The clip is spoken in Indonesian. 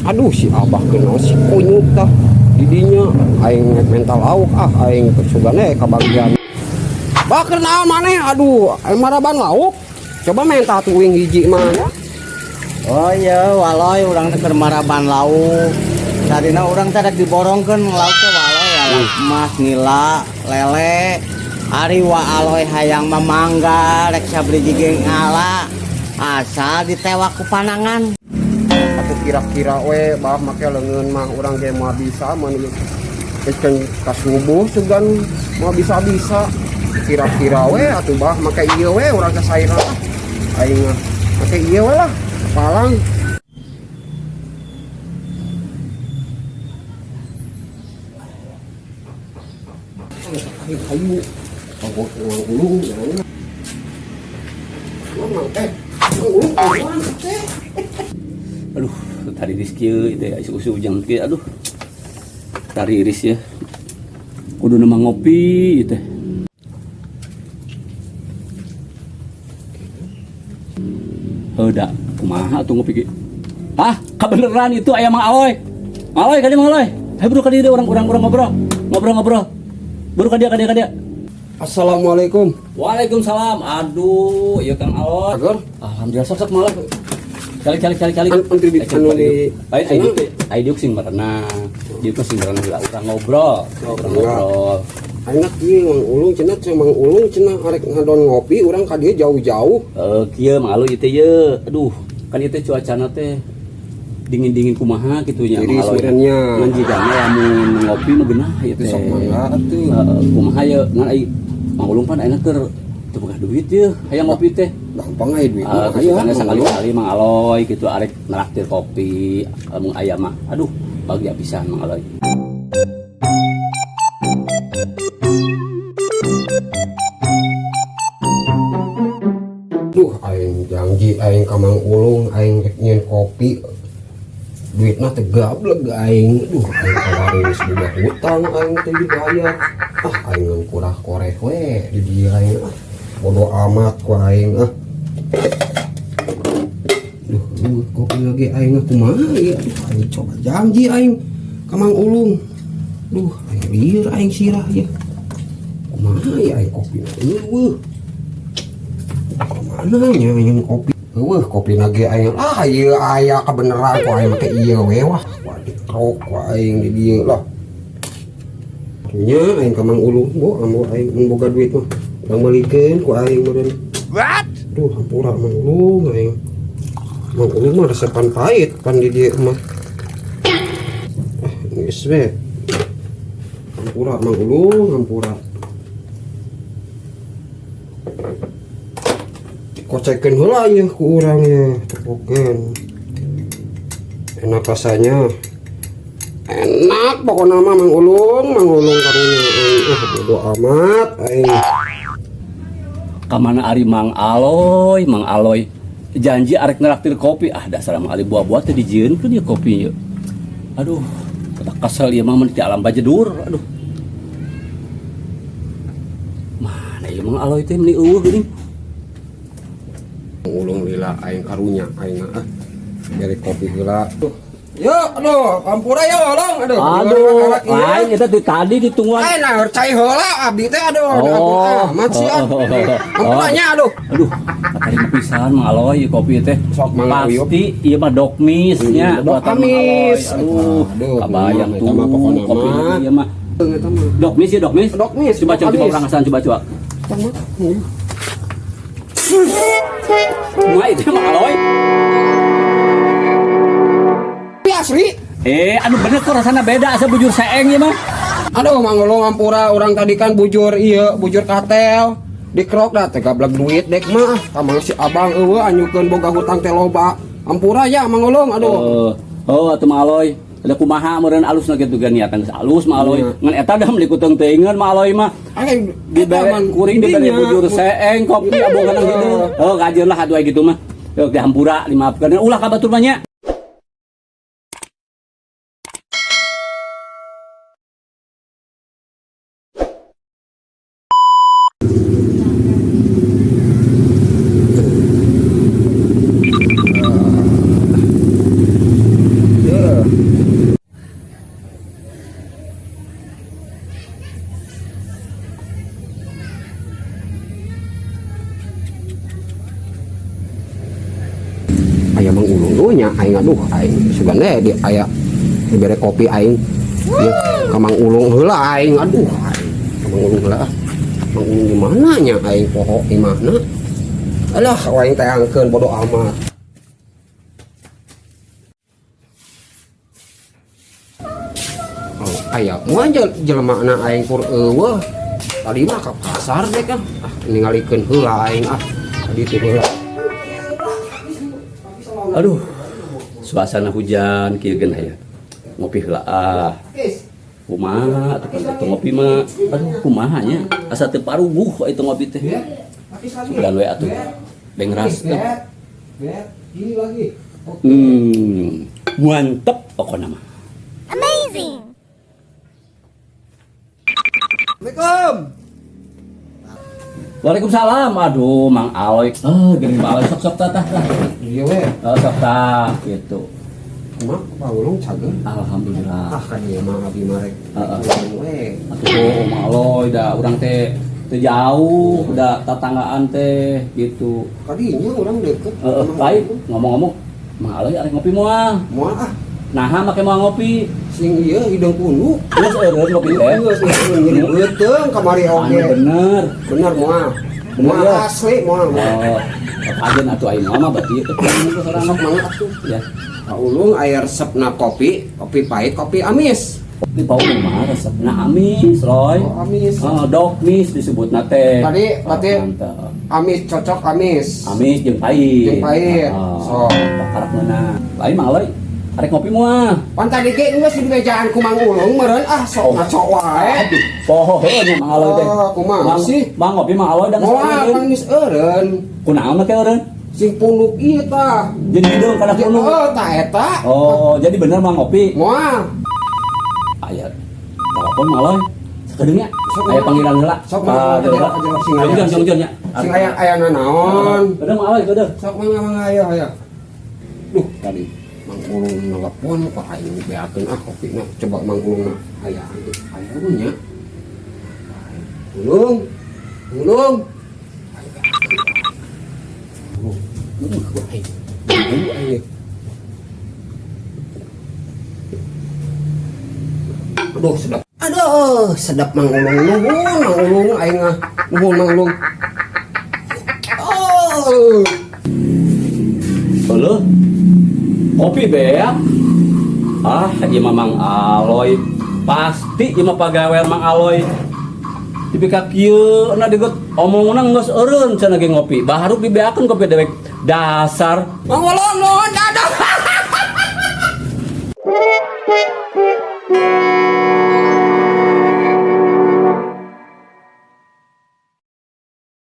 Aduh si abah kenal si kunyuk tah didinya aing mental lauk aing kesugane kabagian bakar naon maneh aduh aing maraban lauk coba minta tuing hiji mana. Oh iya waloy urang teh keur maraban lauk sadina urang teh rek diborongkeun lauk teh waloy ya emas nila lele ari wa aloy hayang mamangga rek sabri jigeng ala asal ditewak ku panangan. Aku kira-kira we bah make leungeun mah urang ge moal bisa mun keun ka subuh sugan moal bisa-bisa kira-kira we atuh bah make ieu we urang ka saira aing make ieu we lah palang kayu aku ulung aduh tari iris kieu itu ya isu-isu ujang kieu aduh tari iris ya kudu nama ngopi itu heuda kumaha tuh ngopi kieu kebeneran itu aya Mang Aloy kali Mang Aloy ayo buru ka dieu urang ngobrol buru ka dia Assalamualaikum. Waalaikumsalam. Aduh, ya Kang Aloy. Agor. Alhamdulillah sok malah. Kali. Antri di anu di Ayo sing marana. Dieu teh sing marana urang ngobrol. Enak ieu Mang Ulung cenah Mang Ulung cenah arek ngadon ngopi urang ka dieu jauh-jauh. Kieu Mang Aloy ieu teh ye. Aduh, kan ieu teh cuacana teh dingin-dingin kumaha kitu nya Mang Aloy. Ngan jigana lamun ngopi mah geunah ieu teh. Sok mangga atuh. Kumaha ye ngan ai Mang Ulung pan ayeuna keur teu boga duit ye hayang ngopi teh. Gampang aya duit. Aya sakali-kali Mang Aloy kitu arek nraktir kopi mun aya mah. Aduh, bahagia pisan Mang Aloy. Duh, aing janji aing ka Mang Ulung aing rek nyen kopi. Duitna teh gableg aing. Duh, aing kawaris boga hutang aing teh dibayar. Aing ngan kurah koreh we di dieu aing. Bodo amat ku aing Duh, kopi lagi aing kumaha ya. Aing coba janji aing ka Mang Ulung. Duh, aing lieur aing sirah ya. Kumaha ya aing kopi eueuh. Mana nya aing kopi? Eueuh kopi lagi aing. Ieu aya kebeneran ku aing make ieu we wah. Dikrok ku aing di dieu lah. Nya aing ka Mang Ulung, amo aing boga duit mah. Urang meulikeun ku aing meureun. What? Duh, hampura Mang Ulung aing. Mang Ulung mah resepan pahit pan di dieu mah. Geus we. Hampura Mang Ulung, hampura. Kocekeun heula ieu ku urang ye, tepokeun. Enak rasanya. Enak pokoknya mah Mang Ulung karunya bodo amat aing. Kamana ari Mang Aloy janji arek nraktir kopi dasar Mang Aloy buah-buah teh dijieunkeun ieu kopi ieu. Aduh, tak kesel ieu mah mun di alam bajedur. Aduh. Mana ieu Mang Aloy teh meni eueuh geuning. Mang Ulung lila aing karunya aing dari kopi heula. Yo, aduh, kampura yo, Long. Aduh, lain eta teh tadi ditungguan. Nah, cai heula abdi teh aduh. Amat sian. Kampuranya aduh. Aduh, tadi pisan Mang Aloy kopi teh. Sok Mang Aloy. Pasti ieu mah dokmis nya buatan Mang Aloy. Aduh, kabayang tuh kopi ieu mah. Dokmis ya dokmis. Coba urang asan coba. Mulai itu Mang Aloy. Asli. Anu bener kok rasanya beda asa bujur seeng ya mah. Aduh Mang Ulung ngampura orang tadi kan bujur katel dikrok dah teh gablek duit dek mah kamang si abang eueuh anyukeun boga hutang teh loba ampura ya Mang Ulung aduh. Atuh Mang Aloy ada kumaha meureun alusna kitu gan niatan geus alus Mang Aloy ngan eta dah meuli kutung teuingeun Mang Aloy mah dibere kuring dibere bujur seeng kopi abogan gitu. Kajeun lah atuh gitu mah. Dihampura dimaafkeun ulah ka batur mah nya. Mang Ulung lu nya aing aduh aing sebenarnya di aya dibere kopi aing ya ka Mang Ulung heula aing aduh aing ka Mang Ulung heula Mang Ulung di mana nya aing poho di mana alah aing teh angkeun bodo amat oh aya moal jelema aing kur eueuh tadi mah ke pasar deh kan ningalikeun heula aing tadi teh heula. Aduh, suasana hujan kieu geun aya. Ngopi heula Kumaha atuh ngopi mah. Aduh, kumaha nya? Asa teu parubuh itu ngopi teh. Sugan we atuh. Bengras teh. Ini lagi. Mantep pokona mah. Amazing! Assalamualaikum. Waalaikumsalam. Aduh, Mang Aloy. Geuning Mang Aloy sok tah. Iya we. Sok tah gitu. Mak Pak Ulung cager. Alhamdulillah. Kan ieu mah abi marek. We. Atuh Mang Aloy da urang teh teu jauh, da tetanggaan teh gitu. Kadinya urang deket. Baik, ngomong-ngomong, Mang Aloy arek ngopi moal. Moal Naha make moal ngopi. sing ieu hidung punuk. Geus eureun ngopi teh. Geus ngeureun beuteung kamari oge. Bener. Bener moal. Bener, Moal ya? asli moal. Oh, ajen atuh aing mah berarti teh Sok banget atuh. ya. Pak Ulung aya resepna kopi pahit, kopi amis. Di bau mah resepna amis, Roy. Oh, amis. Dog mis disebutna teh. Tadi berarti mantap. amis cocok amis. Amis jeung pahit. Jeung pahit. So, karak meunang. Lain Mang Aloy. Arek ngopi moal. Pan tadi ge geus di mejaan ku Mang Ulung meureun sok ngaco wae. Poho heuh Mang Aloy teh. Kumaha sih? Mang ngopi Mang Aloy dan Moal pan geus eureun. kunaon make eureun? Sing punuk ieu tah. Jadi hidung kada kuno. Tah eta. Oh, jadi bener Mang ngopi. Moal. Aya telepon Mang Aloy. Sakedeungnya. Sok, Aya panggilan heula. Sok, ajalak sing aya. Sing nya. Sing aya naon? Udah Mang Aloy, udah. Sok mangga aya. Duh, tadi Mang Ulung nelpon kok aing beakeun kopina. Coba Mang Ulung aya nya. Ulung. Aduh, sedap. Aduh, sedap Mang Ulung. Nuhun aing nuhun Mang Ulung. Oh. Halo. Kopi beak. Ieu mah Mang Aloy. Pasti ieu mah pagawean Mang Aloy. Dipika kieu na digot omongna geus eureun cenah ge ngopi. Baharuk dibeakeun kopi dewek. Dasar Mang Ulung nuhun dadah.